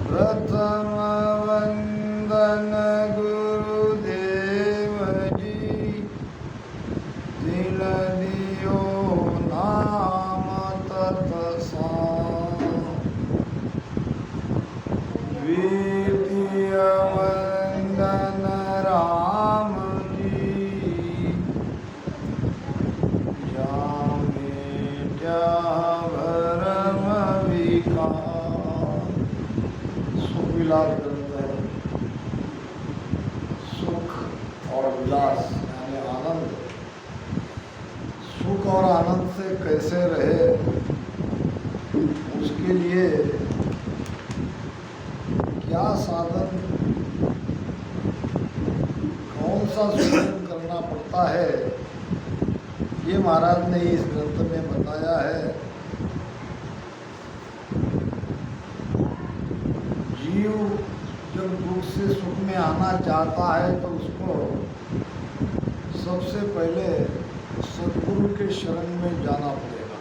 प्रथम वंदन गुरुदेव जी, तिल दियो नाम तत्सार। द्वितीय वंदन राम जी, जामे क्या भरम विकार। सुख विलास ग्रंथ है। सुख और विलास यानी आनंद। सुख और आनंद से कैसे रहे, उसके लिए क्या साधन, कौन सा सुजन करना पड़ता है, ये महाराज ने इस ग्रंथ में बताया है। जीव जब दुख से सुख में आना चाहता है तो उसको सबसे पहले सद्गुरु के शरण में जाना पड़ेगा।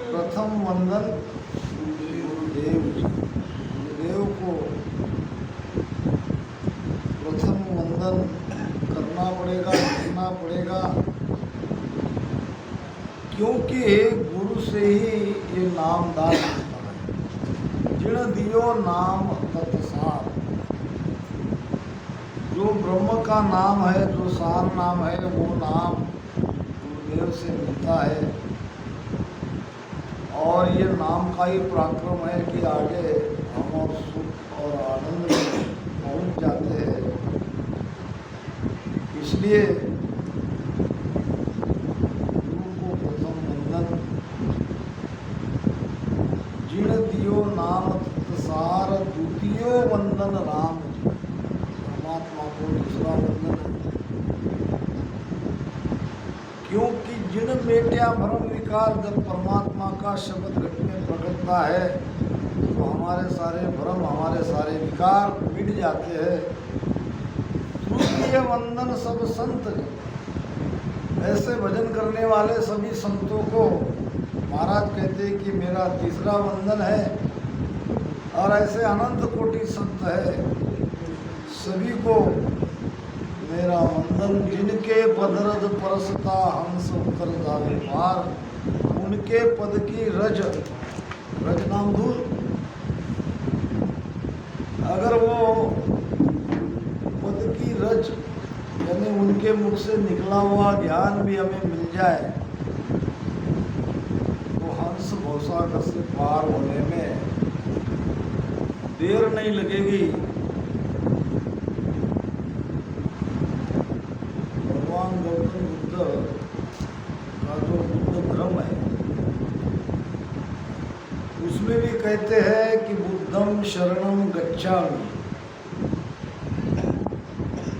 प्रथम वंदन गुरुदेव जी, गुरुदेव को प्रथम वंदन करना पड़ेगा, क्योंकि गुरु से ही ये नामदान होता है। जिण दियो नाम तत्सार। जो ब्रह्म का नाम है, जो सार नाम है, वो नाम गुरुदेव से मिलता है। और ये नाम का ही पराक्रम है कि आगे हम और सुख और आनंद में पहुंच जाते हैं। इसलिए गुरु को प्रथम वंदन। जिण दियो नाम तत्सार। द्वितीय वंदन राम जी, परमात्मा को दूसरा वंदन है। क्योंकि जिन मेट्या भ्रम विकार, जब परमात्मा का शब्द घट में प्रकटता है तो हमारे सारे भ्रम, हमारे सारे विकार मिट जाते हैं। तृतीय वंदन सब संत। ऐसे भजन करने वाले सभी संतों को महाराज कहते हैं कि मेरा तीसरा वंदन है। और ऐसे अनंत कोटि संत है, सभी को मेरा वंदन। जिनके पदरज परसता हंस उतर जावे पार। उनके पद की रज नाम धूल, अगर वो पद की रज यानी उनके मुख से निकला हुआ ज्ञान भी हमें मिल जाए तो हंस भवसागर से पार होने में देर नहीं लगेगी। भगवान गौतम बुद्ध का जो बुद्ध धर्म है, उसमें भी कहते हैं कि बुद्धम शरणम गच्छामि,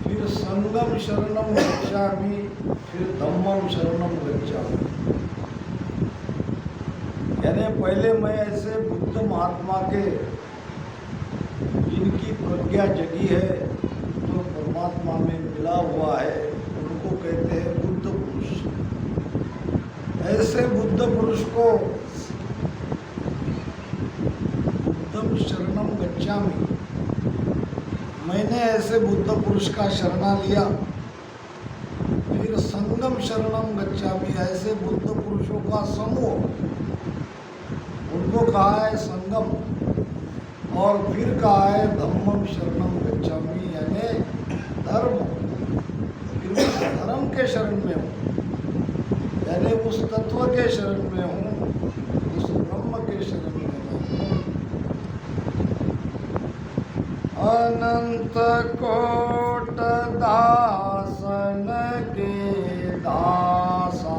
फिर संगम शरणम गच्छामि, फिर धम्मम शरणम गच्छामि। यानी पहले मैं ऐसे बुद्ध महात्मा के जिनकी प्रज्ञा जगी है, जो परमात्मा में मिला हुआ है, उनको कहते हैं बुद्ध पुरुष। ऐसे बुद्ध पुरुष को बुद्धम शरणम गच्छामि, मैंने ऐसे बुद्ध पुरुष का शरणा लिया। फिर संगम शरणम गच्छामि, ऐसे बुद्ध पुरुषों का समूह, उनको कहा है संगम। और फिर कहा है धम्मम शरणम गच्छामि, यानी धर्म। फिर उस धर्म के शरण में हूँ, यानी उस तत्व के शरण में हूँ, उस ब्रह्म के शरण में हूँ। अनंत कोट दासन के दासा,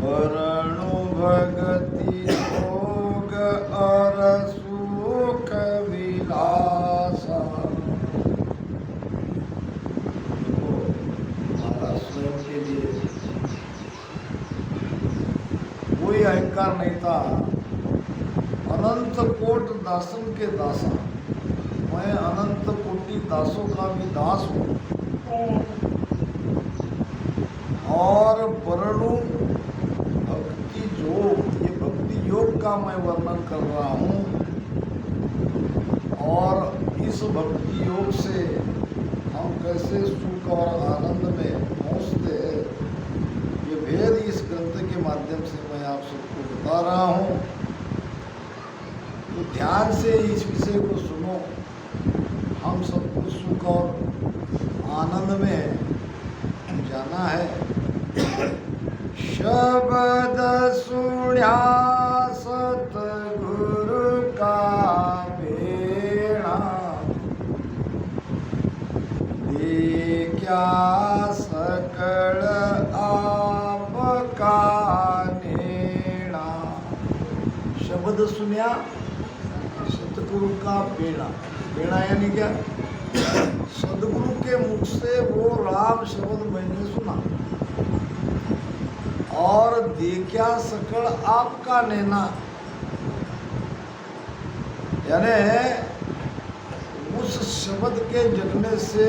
वरणु भगति भोग और सुख विलासा। महाराज स्वयं के लिए कोई अहंकार नहीं था। अनंत कोट दासन के दासा, मैं अनंत कोटि दासों का भी दास हूँ। और और वर्णु भक्ति योग, ये भक्ति योग का मैं वर्णन कर रहा हूँ। और इस भक्ति योग से हम कैसे सुख और आनंद में पहुँचते हैं, ये भेद इस ग्रंथ के माध्यम से मैं आप सबको बता रहा हूँ। तो ध्यान से इस विषय को सुनो, हम सबको सुख और आनंद में जाना है। शब्द सुन्या सतगुरु का बेड़ा, देखा सकल आपका नेड़ा। शब्द सुन्या सतगुरु का बेड़ा, बेड़ा यानी क्या? सदगुरु के मुख से वो राम शब्द मैंने सुना और देखा सकल आपका नैना, यानी उस शब्द के जगने से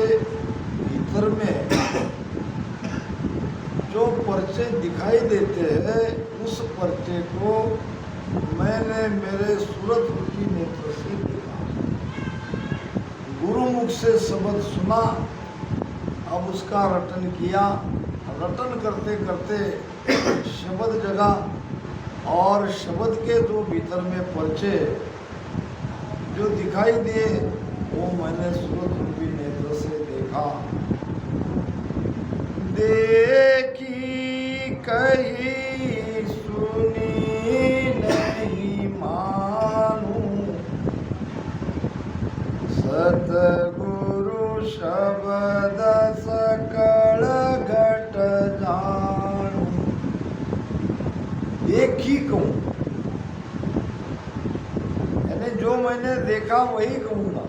भीतर में जो पर्चे दिखाई देते हैं, उस पर्चे को मैंने मेरे सूरत रूपी नेत्र से देखा। गुरु मुख से शब्द सुना, अब उसका रटन किया। रटन करते करते शब्द जगा और शब्द के जो भीतर में पर्चे जो दिखाई दिए, वो मैंने सूरत रूपी नेत्र से देखा। देखी कही सुनी नहीं मानूं, सतगुरु शब्द सकल घट जानूं। देखी कहूँ, यानी जो मैंने देखा वही कहूँगा।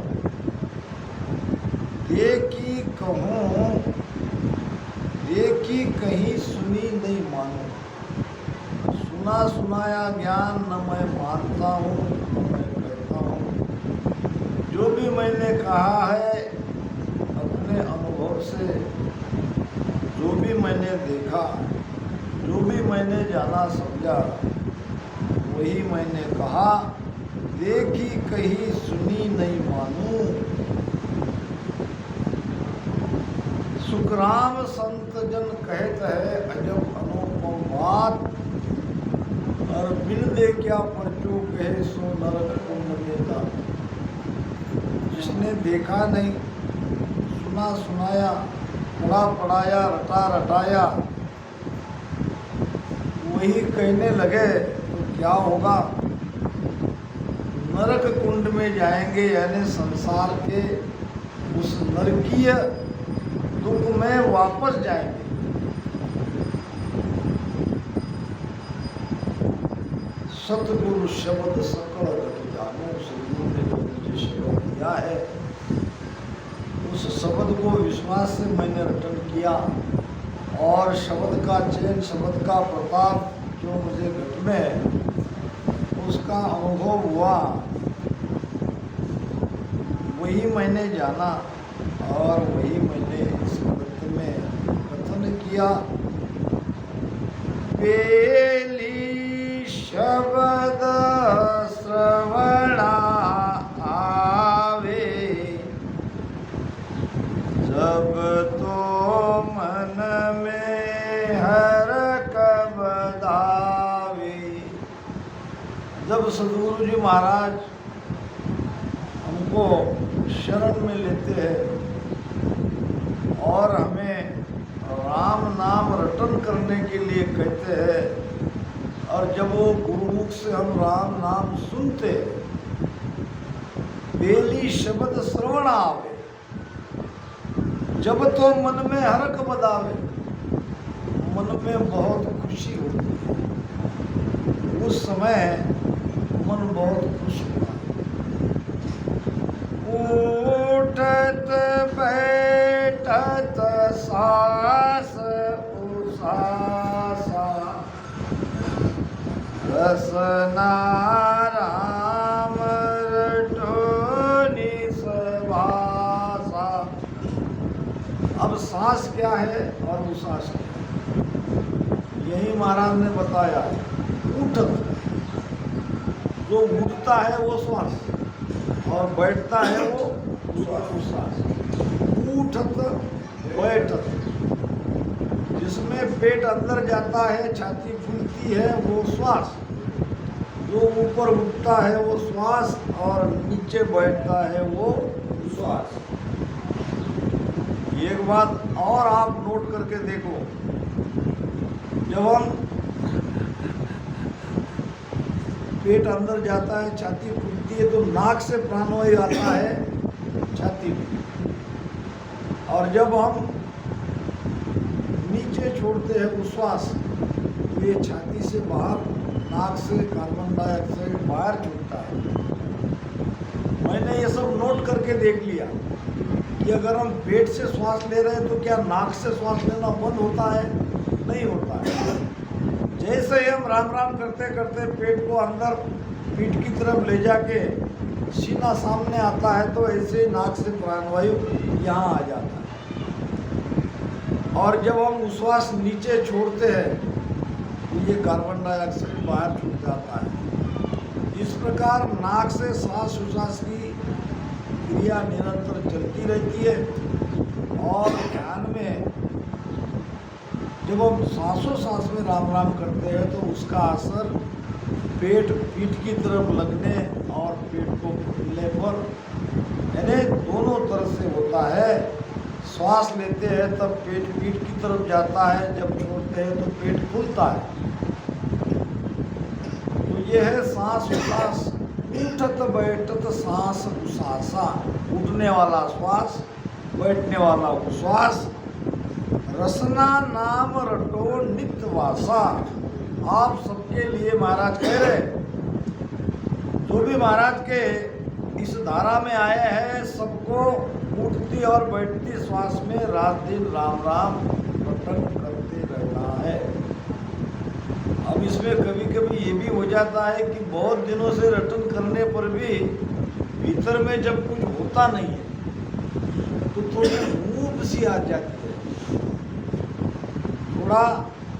देखी कहूँ, देखी कहीं सुनी नहीं मानूं। सुना सुनाया ज्ञान न मैं मानता हूँ, न मैं कहता हूँ। जो भी मैंने कहा है अपने अनुभव से, जो भी मैंने देखा, जो भी मैंने जाना समझा, वही मैंने कहा। देखी कहीं सुनी नहीं मानूं। सुखराम संत जन कहत है अजब अनुपम बात, और बिन देखा परचो कहे सो नरक कुंड में जात। जिसने देखा नहीं, सुना सुनाया, पढ़ा पढ़ाया, रटा रटाया, वही कहने लगे तो क्या होगा? नरक कुंड में जाएंगे, यानी संसार के उस नरकीय दुख में वापस जाएंगे। सतगुरु शब्द सकल घट जानूं, सतगुरु ने जो मुझे शब्द दिया है, उस शब्द को विश्वास से मैंने रटन किया और शब्द का चैन, शब्द का प्रताप जो मुझे घट में उसका अनुभव हुआ, वही मैंने जाना और वही मैंने इस ग्रंथ में कथन किया। पेली शब्द श्रवणा आवे, जब तो मन में हरक बधावे। जब सदगुरु जी महाराज हमको शरण में लेते हैं और हमें राम नाम रटन करने के लिए कहते हैं, और जब वो गुरुमुख से हम राम नाम सुनते, बेली शब्द श्रवण आवे, जब तो मन में हरक बदावे, मन में बहुत खुशी होती है। उस समय मन बहुत खुश होता है। उठत बैठत सास उसासा, रसना राम रटोनी सभासा। अब सांस क्या है और उसास क्या है? यही महाराज ने बताया है। उठत, जो उठता है वो श्वास और बैठता है वो उश्वास। उठत बैठत, जिसमें पेट अंदर जाता है, छाती फूलती है, वो श्वास। जो ऊपर उठता है वो श्वास और नीचे बैठता है वो श्वास। एक बात और आप नोट करके देखो, जब हम पेट अंदर जाता है, छाती फूलती है, तो नाक से प्राणवायु आता है छाती में, और जब हम नीचे छोड़ते हैं उश्वास तो ये छाती से बाहर, नाक से कार्बन डाइऑक्साइड बाहर छूटता है। मैंने ये सब नोट करके देख लिया कि अगर हम पेट से श्वास ले रहे हैं तो क्या नाक से श्वास लेना बंद होता है? नहीं होता है। जैसे ही हम राम राम करते करते पेट को अंदर पीठ की तरफ ले जाके सीना सामने आता है, तो ऐसे नाक से प्राणवायु यहाँ आ जाता है। और जब हम उश्वास नीचे छोड़ते हैं तो ये कार्बन डाइऑक्साइड बाहर छूट जाता है। इस प्रकार नाक से सांस उश्वास की क्रिया निरंतर चलती रहती है। और ध्यान में जब हम सांसों सांस में राम राम करते हैं तो उसका असर पेट पीठ की तरफ लगने और पेट को फूलने पर, यानी दोनों तरफ से होता है। श्वास लेते हैं तब पेट पीठ की तरफ जाता है, जब छोड़ते हैं तो पेट फूलता है। तो ये है सांस उश्वास। उठत बैठत सांस उश्वासा, उठने वाला श्वास, बैठने वाला उश्वास। रसना नाम रटो नित्यवासा। आप सबके लिए महाराज कह रहे, जो भी महाराज के इस धारा में आए हैं, सबको उठती और बैठती श्वास में रात दिन राम राम रटन करते रहना है। अब इसमें कभी कभी ये भी हो जाता है कि बहुत दिनों से रटन करने पर भी भीतर में जब कुछ होता नहीं है तो थोड़ी ऊब सी आ जाती है। थोड़ा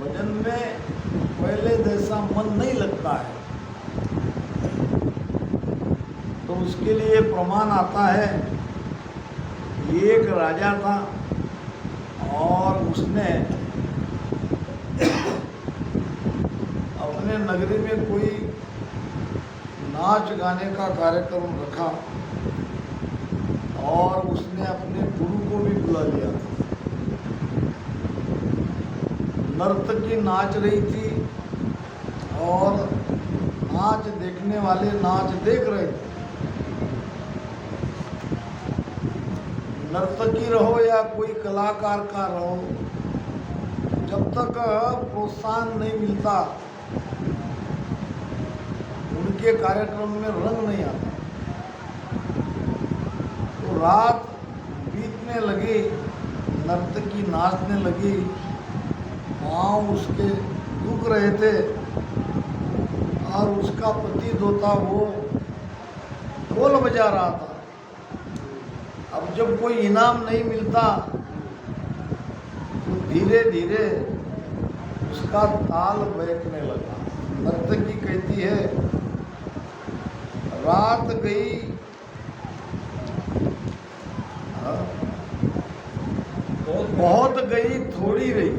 भजन में पहले जैसा मन नहीं लगता है। तो उसके लिए प्रमाण आता है, एक राजा था और उसने अपने नगरी में कोई नाच गाने का कार्यक्रम रखा और उसने अपने गुरु को भी बुला लिया। नर्तकी नाच रही थी और नाच देखने वाले नाच देख रहे थे। नर्तकी रहो या कोई कलाकार का रहो, जब तक प्रोत्साहन नहीं मिलता उनके कार्यक्रम में रंग नहीं आता। तो रात बीतने लगी, नर्तकी नाचने लगी, पाँव उसके दुख रहे थे और उसका पति जो था वो ढोल बजा रहा था। अब जब कोई इनाम नहीं मिलता तो धीरे धीरे उसका ताल बहकने लगा। नर्तकी कहती है, रात गई बहुत गई थोड़ी रही,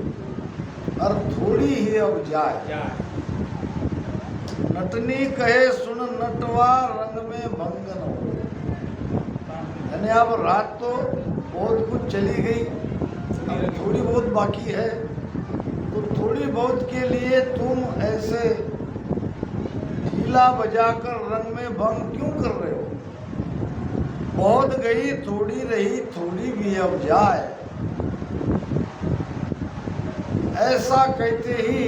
और थोड़ी ही अब जाए। नटनी कहे सुन नटवा रंग में भंग न हो। यानी अब रात तो बहुत कुछ चली गई, अब थोड़ी बहुत बाकी है, तो थोड़ी बहुत के लिए तुम ऐसे ढीला बजाकर रंग में भंग क्यों कर रहे हो? बहुत गई थोड़ी रही, थोड़ी भी अब जाए। ऐसा कहते ही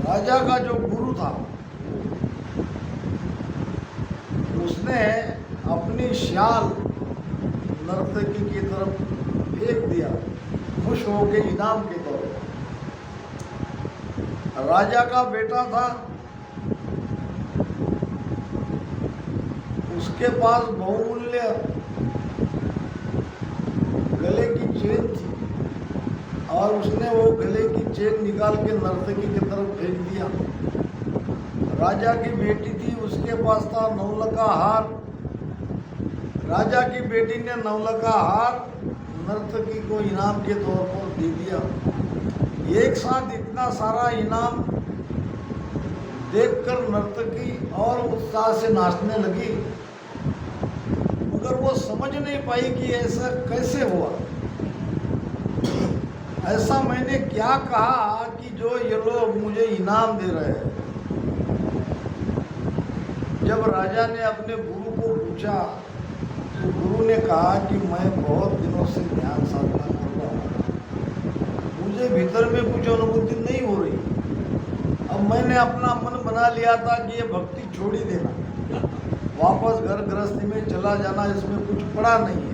राजा का जो गुरु था उसने अपनी शाल नर्तकी की तरफ फेंक दिया, खुश हो के इनाम के तौर पर। राजा का बेटा था, उसके पास बहुमूल्य गले की चेन थी और उसने वो गले की चेन निकाल के नर्तकी की तरफ फेंक दिया। राजा की बेटी थी, उसके पास था नौलखा हार। राजा की बेटी ने नौलखा हार नर्तकी को इनाम के तौर पर दे दिया। एक साथ इतना सारा इनाम देखकर नर्तकी और उत्साह से नाचने लगी, मगर वो समझ नहीं पाई कि ऐसा कैसे हुआ। ऐसा मैंने क्या कहा कि जो ये लोग मुझे इनाम दे रहे हैं। जब राजा ने अपने गुरु को पूछा तो गुरु ने कहा कि मैं बहुत दिनों से ध्यान साधना कर रहा हूँ, मुझे भीतर में कुछ अनुभूति नहीं हो रही। अब मैंने अपना मन बना लिया था कि ये भक्ति छोड़ ही देना, वापस घर गृहस्थी में चला जाना, इसमें कुछ पड़ा नहीं है।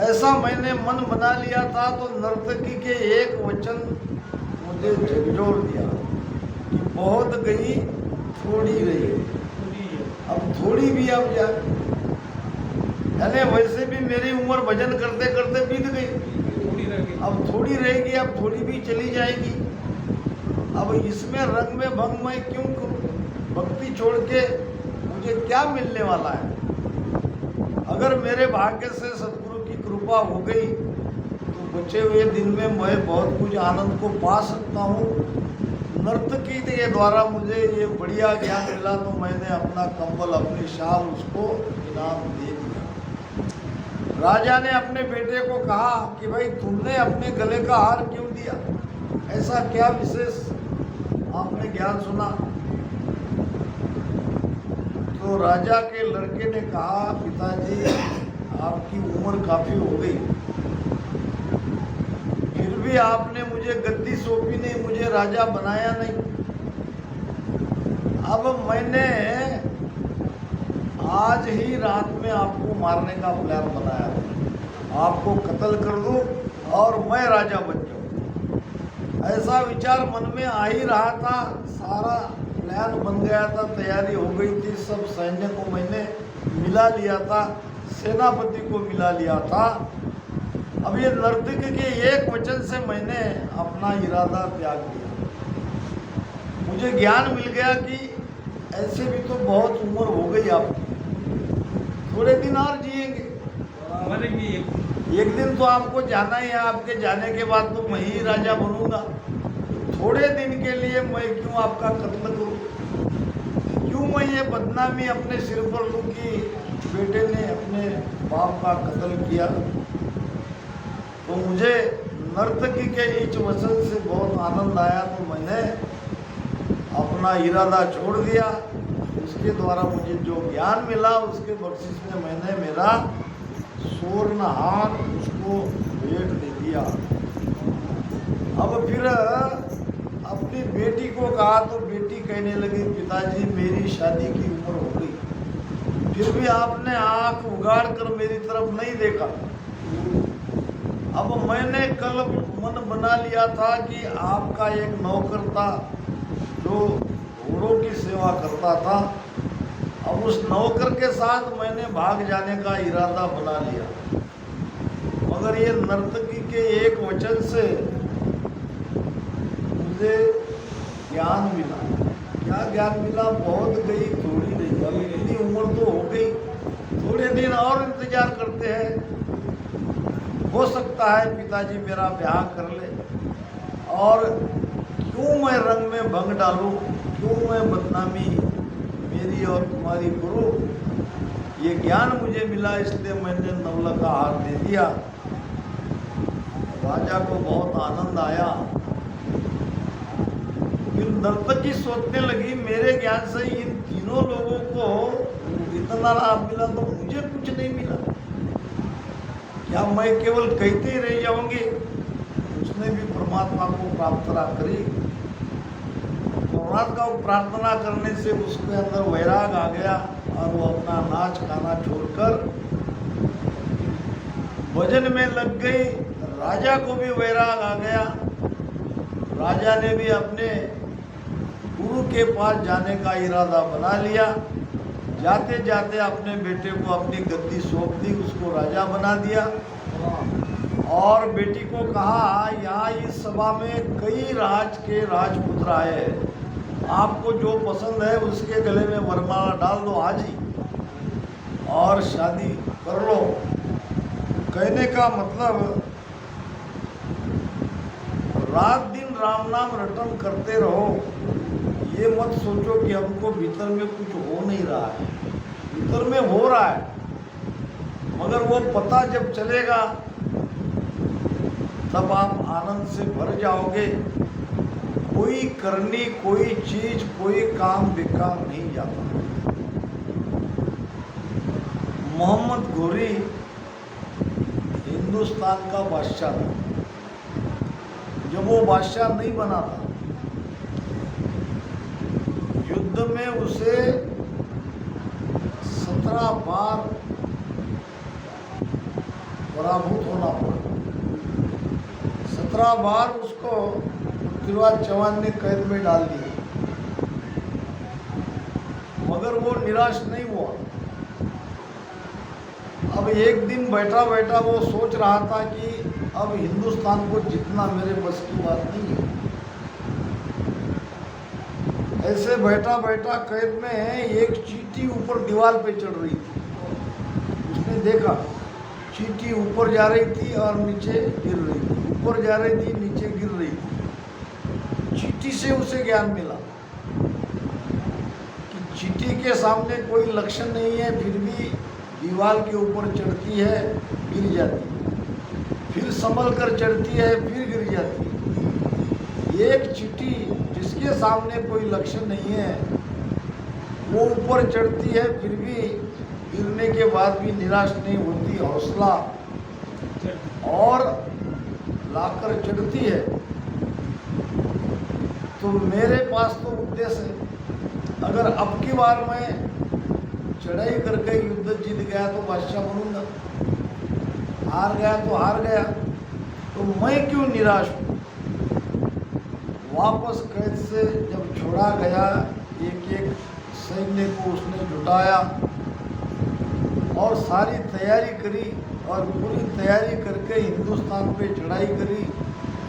ऐसा मैंने मन बना लिया था। तो नर्तकी के एक वचन मुझे झकझोर दिया कि बहुत गई थोड़ी रही, अब थोड़ी भी अब जा। यानी वैसे भी मेरी उम्र भजन करते करते बीत गई, अब थोड़ी रहेगी, अब थोड़ी भी चली जाएगी। अब इसमें रंग में भंग मैं क्यों करूं? भक्ति छोड़ के मुझे क्या मिलने वाला है? अगर मेरे भाग्य से सदगुरु की कृपा हो गई तो बचे हुए दिन में मैं बहुत कुछ आनंद को पा सकता हूँ। नर्तकी के द्वारा मुझे ये बढ़िया ज्ञान मिला तो मैंने अपना कंबल, अपनी शाल उसको इनाम दे दिया। राजा ने अपने बेटे को कहा कि भाई तुमने अपने गले का हार क्यों दिया? ऐसा क्या विशेष आपने ज्ञान सुना? तो राजा के लड़के ने कहा, पिताजी आपकी उम्र काफी हो गई, फिर भी आपने मुझे गद्दी सौंपी नहीं, मुझे राजा बनाया नहीं। अब मैंने आज ही रात में आपको मारने का प्लान बनाया था, आपको कत्ल कर दूं और मैं राजा बन जाऊं। ऐसा विचार मन में आ ही रहा था, सारा प्लान बन गया था, तैयारी हो गई थी, सब सैन्य को मैंने मिला लिया था, सेनापति को मिला लिया था। अब ये नर्तकी के एक वचन से मैंने अपना इरादा त्याग दिया। मुझे ज्ञान मिल गया कि ऐसे भी तो बहुत उम्र हो गई आपकी, थोड़े दिन और जिएंगे, एक दिन तो आपको जाना ही है, आपके जाने के बाद तो मैं ही राजा बनूंगा। थोड़े दिन के लिए मैं क्यों आपका कत्ल करूं? क्यों मैं ये बदनामी अपने सिर पर लूं कि बेटे ने अपने बाप का कत्ल किया? तो मुझे नर्तकी के इस वचन से बहुत आनंद आया, तो मैंने अपना इरादा छोड़ दिया। उसके द्वारा मुझे जो ज्ञान मिला उसके बख्शिश में मैंने मेरा स्वर्ण हार उसको भेंट दे दिया। अब फिर अपनी बेटी को कहा तो बेटी कहने लगी, पिताजी मेरी शादी की उम्र हो गई, फिर भी आपने आंख उगाड़ कर मेरी तरफ नहीं देखा। अब मैंने कल मन बना लिया था कि आपका एक नौकर था जो घोड़ों की सेवा करता था, अब उस नौकर के साथ मैंने भाग जाने का इरादा बना लिया। मगर ये नर्तकी के एक वचन से मुझे ज्ञान मिला। क्या ज्ञान मिला? बहुत गई थोड़ी नहीं, अब इतनी उम्र तो हो गई, थोड़े दिन और इंतजार करते हैं, हो सकता है पिताजी मेरा ब्याह कर ले। और क्यों मैं रंग में भंग डालूं, क्यों मैं बदनामी मेरी और तुम्हारी करूं? ये ज्ञान मुझे मिला, इसलिए मैंने नौलखा हार दे दिया। राजा को बहुत आनंद आया। फिर नर्तकी सोचने लगी, मेरे ज्ञान से इन तीनों लोगों को इतना लाभ मिला तो मुझे कुछ नहीं मिला, क्या मैं केवल कहते ही रह जाऊंगी? उसने भी परमात्मा को प्रार्थना करी। परमात्मा को प्रार्थना करने से उसके अंदर वैराग आ गया और वो अपना नाच गाना छोड़कर भजन में लग गई। राजा को भी वैराग आ गया। राजा ने भी अपने गुरु के पास जाने का इरादा बना लिया। जाते जाते अपने बेटे को अपनी गद्दी सौंप दी, उसको राजा बना दिया और बेटी को कहा, यहाँ इस सभा में कई राज के राजपुत्र आए हैं, आपको जो पसंद है उसके गले में वरमाला डाल दो आज ही और शादी कर लो। कहने का मतलब रात दिन राम नाम रटन करते रहो, ये मत सोचो कि हमको भीतर में कुछ हो नहीं रहा है, भीतर में हो रहा है, मगर वो पता जब चलेगा तब आप आनंद से भर जाओगे। कोई करनी, कोई चीज, कोई काम बेकार नहीं जाता। मोहम्मद घोरी हिंदुस्तान का बादशाह था। जब वो बादशाह नहीं बना था, युद्ध में उसे 17 बार पराभूत होना पड़ा। 17 बार उसको पृथ्वीराज चौहान ने कैद में डाल दिया, मगर वो निराश नहीं हुआ। अब एक दिन बैठा बैठा वो सोच रहा था कि अब हिंदुस्तान को जीतना मेरे बस की बात नहीं है। ऐसे बैठा बैठा कैद में एक चींटी ऊपर दीवार पे चढ़ रही थी। उसने देखा चींटी ऊपर जा रही थी और नीचे गिर रही थी, ऊपर जा रही थी, नीचे गिर रही थी। चींटी से उसे ज्ञान मिला कि चींटी के सामने कोई लक्षण नहीं है, फिर भी दीवार के ऊपर चढ़ती है, गिर जाती है, फिर संभल कर चढ़ती है, फिर गिर जाती है। एक चींटी जिसके सामने कोई लक्षण नहीं है, वो ऊपर चढ़ती है, फिर भी गिरने के बाद भी निराश नहीं होती, हौसला और लाकर चढ़ती है। तो मेरे पास तो उद्देश्य है, अगर अब की बार मैं चढ़ाई करके युद्ध जीत गया तो बादशाह बनूंगा, हार गया तो हार गया, तो मैं क्यों निराश हूँ। वापस कैद से जब छोड़ा गया, एक एक सैन्य को उसने जुटाया और सारी तैयारी करी और पूरी तैयारी करके हिंदुस्तान पे चढ़ाई करी,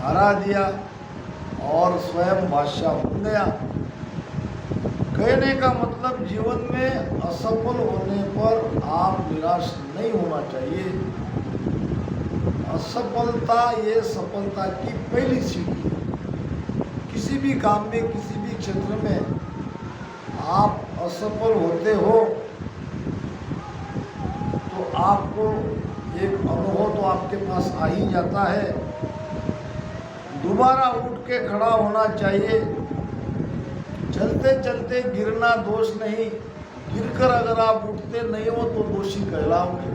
हरा दिया और स्वयं बादशाह बन गया। कहने का मतलब जीवन में असफल होने पर आप निराश नहीं होना चाहिए। असफलता ये सफलता की पहली सीढ़ी है। किसी भी काम में, किसी भी क्षेत्र में आप असफल होते हो तो आपको एक अनुभव तो आपके पास आ ही जाता है। दोबारा उठ के खड़ा होना चाहिए। चलते चलते गिरना दोष नहीं, गिरकर अगर आप उठते नहीं हो तो दोषी कहलाओगे।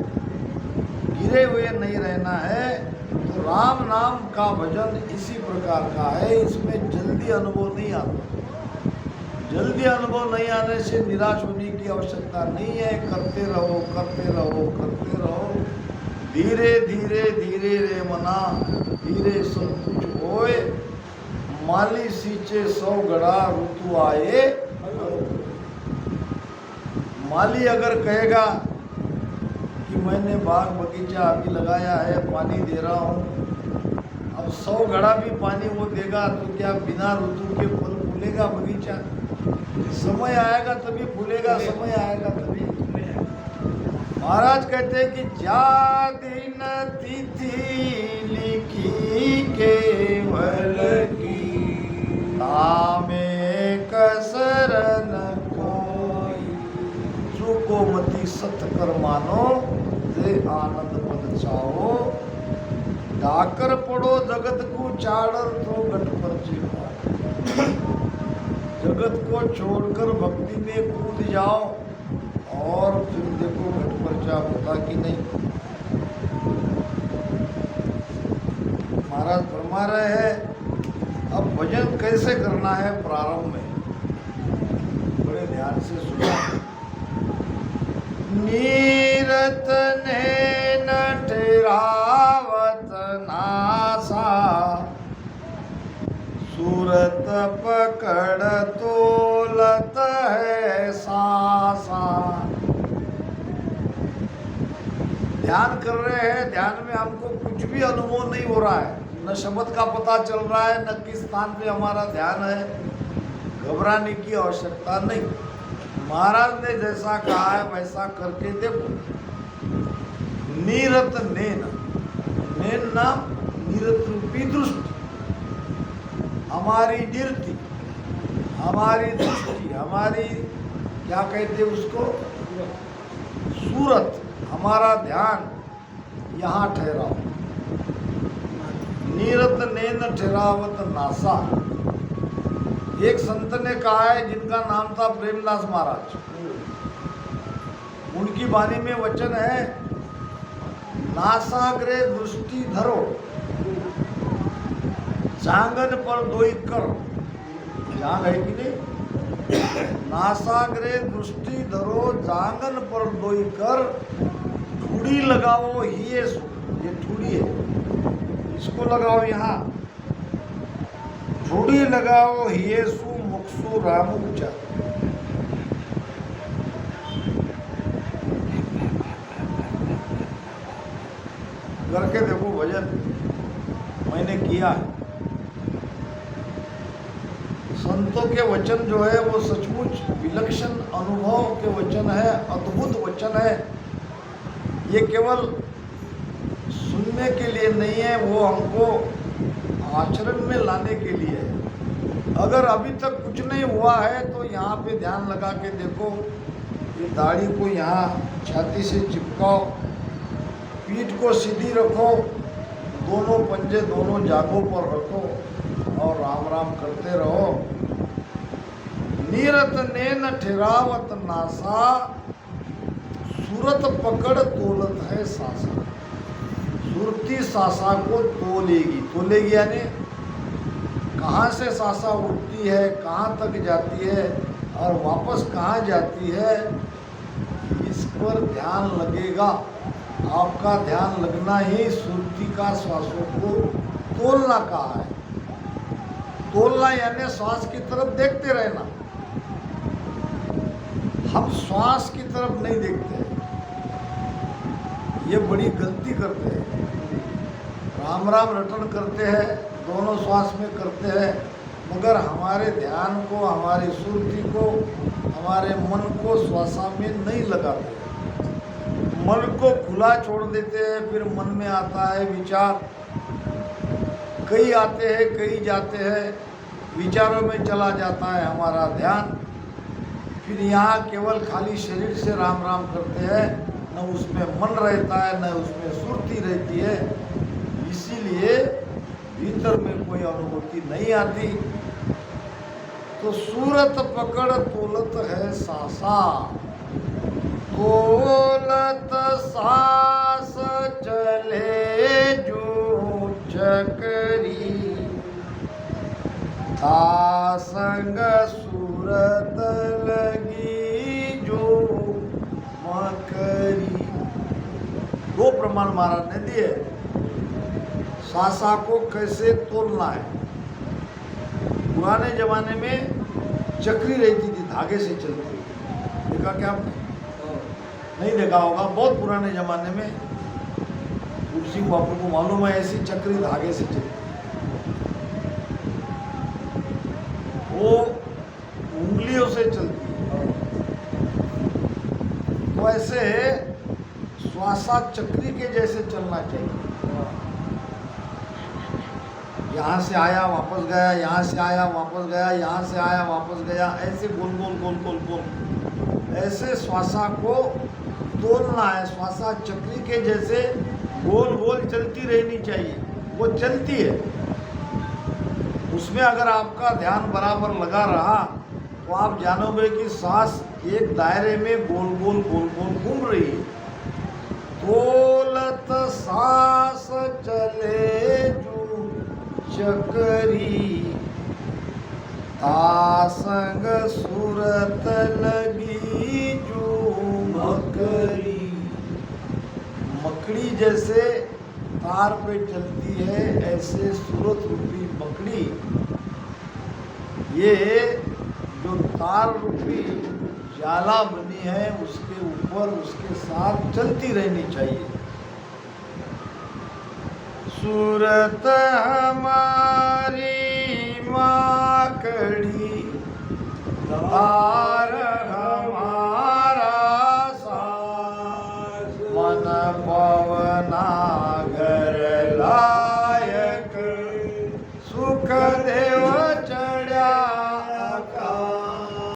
गिरे हुए नहीं रहना है। तो राम नाम का भजन इसी प्रकार का है, इसमें जल्दी अनुभव नहीं आता। जल्दी अनुभव नहीं आने से निराश होने की आवश्यकता नहीं है। करते रहो, करते रहो, करते रहो। धीरे धीरे धीरे रे मना, धीरे सब कुछ होए। माली सींचे 100 गड़ा, ऋतु आए। माली अगर कहेगा कि मैंने बाग बगीचा अभी लगाया है, पानी दे रहा हूँ, अब 100 घड़ा भी पानी वो देगा तो क्या बिना ऋतु के फल फूलेगा बगीचा? समय आएगा तभी फूलेगा, समय आएगा तभी। महाराज कहते हैं कि जा दिन तिथि लिखी केवल की, तामे कसरन कोई। चूको मति सत कर मानो, ते आनंद पद चाहो। डाकर पड़ो जगत को चाड़र, तो गट पर चिढ़ा। जगत को छोड़कर भक्ति में कूद जाओ और फिर देखो घट पर्चा होता कि नहीं। महाराज फरमा रहे हैं अब भजन कैसे करना है। प्रारंभ में बड़े ध्यान से सुना। नीरत ने नटरावत नासा, सूरत पकड़ तोलत है सासा। ध्यान कर रहे हैं, ध्यान में हमको कुछ भी अनुभव नहीं हो रहा है, न शब्द का पता चल रहा है, न किस स्थान पे हमारा ध्यान है, घबराने की आवश्यकता नहीं। महाराज ने जैसा कहा है वैसा करके देखो। नीरत नैन, नैन नाम नीरत रूपी दृष्टि, हमारी निरति, हमारी दृष्टि, हमारी क्या कहते उसको, सूरत, हमारा ध्यान यहाँ ठहराओ। नीरत नैन ठहरावत नासा। एक संत ने कहा है जिनका नाम था प्रेमदास महाराज, उनकी वाणी में वचन है, नासाग्रे दृष्टि धरो, जांगन पर दोई कर। जांग है कि नहीं? नासाग्रे दृष्टि धरो, जांगन पर दोई कर, ठुड़ी लगाओ ही ये ठुड़ी है, इसको लगाओ यहाँ, ठुड़ी लगाओ हियेसु मुक्सु रामुचा। करके देखो भजन, मैंने किया है। संतों के वचन जो है वो सचमुच विलक्षण अनुभव के वचन है, अद्भुत वचन है। ये केवल सुनने के लिए नहीं है, वो हमको आचरण में लाने के लिए है। अगर अभी तक कुछ नहीं हुआ है तो यहाँ पे ध्यान लगा के देखो, ये दाढ़ी को यहाँ छाती से चिपकाओ, पीठ को सीधी रखो, दोनों पंजे दोनों जागों पर रखो और राम राम करते रहो। नीरत नैन ठहरावत नासा, सूरत पकड़ तोलत है सासा। सुरती सासा को तोलेगी, तोलेगी यानी कहाँ से सासा उठती है, कहाँ तक जाती है और वापस कहाँ जाती है, इस पर ध्यान लगेगा। आपका ध्यान लगना ही सुरती का श्वासों को तोलना कहा है। तोलना यानी श्वास की तरफ देखते रहना। हम श्वास की तरफ नहीं देखते, ये बड़ी गलती करते हैं। राम राम रटन करते हैं, दोनों श्वास में करते हैं, मगर हमारे ध्यान को, हमारी सुरती को, हमारे मन को श्वासा में नहीं लगाते। मन को खुला छोड़ देते हैं, फिर मन में आता है विचार, कई आते हैं कई जाते हैं, विचारों में चला जाता है हमारा ध्यान। फिर यहाँ केवल खाली शरीर से राम राम करते हैं, न उसमें मन रहता है न उसमें सुरती रहती है, इसीलिए भीतर में कोई अनुभूति नहीं आती। तो सूरत पकड़ तोलत है सासा, तोलत सास चले जो चकरी, था संग सूरत लगी जो मकरी। दो प्रमाण महाराज ने दिए सासा को कैसे तोलना है। पुराने जमाने में चक्री रहती थी, धागे से चलती थी, देखा क्या आपने? नहीं देखा होगा, बहुत पुराने जमाने में तुलसी बापू को मालूम है, ऐसी चक्री धागे से चलती, वो उंगलियों से चलती है। तो ऐसे श्वासा चक्री के जैसे चलना चाहिए। यहाँ से आया वापस गया, यहाँ से आया वापस गया, यहाँ से आया वापस गया, ऐसे गोल गोल गोल गोल गोल, ऐसे श्वासा को तोलना है। श्वासा चक्री के जैसे गोल गोल चलती रहनी चाहिए, वो चलती है। उसमें अगर आपका ध्यान बराबर लगा रहा तो आप जानोगे कि सांस एक दायरे में गोल गोल गोल गोल घूम रही है। तोलत सांस चले जो चकरी, तासंग सूरत लगी जो मकड़ी। मकड़ी जैसे तार पे चलती है, ऐसे सूरत रूपी मकड़ी, ये जो तार रूपी जाला बनी है उसके ऊपर उसके साथ चलती रहनी चाहिए। सूरत हमारी माकड़ी तार हमारा सास मन पवना घर लायक सुख दे